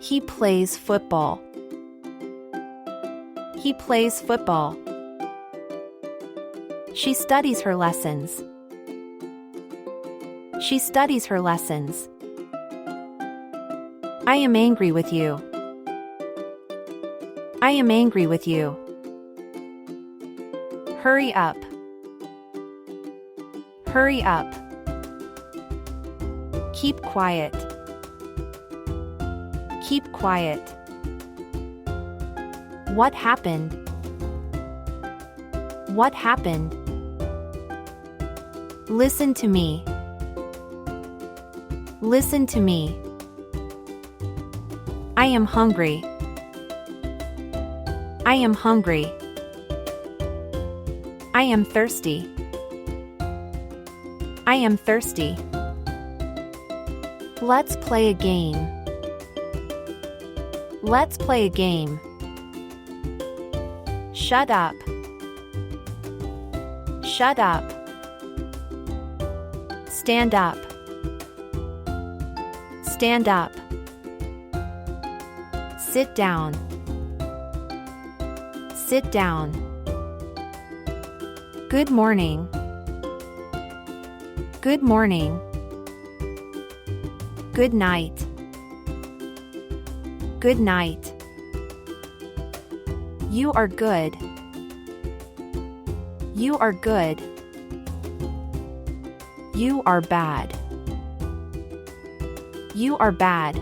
He plays football. He plays football. She studies her lessons. She studies her lessons. I am angry with you. I am angry with you. Hurry up. Hurry up. Keep quiet. Keep quiet. What happened? What happened? Listen to me. Listen to me. I am hungry. I am hungry. I am thirsty. I am thirsty. Let's play a game. Let's play a game. Shut up. Shut up. Stand up. Stand up. Sit down. Sit down. Good morning. Good morning. Good night. Good night. You are good. You are good. You are bad. You are bad.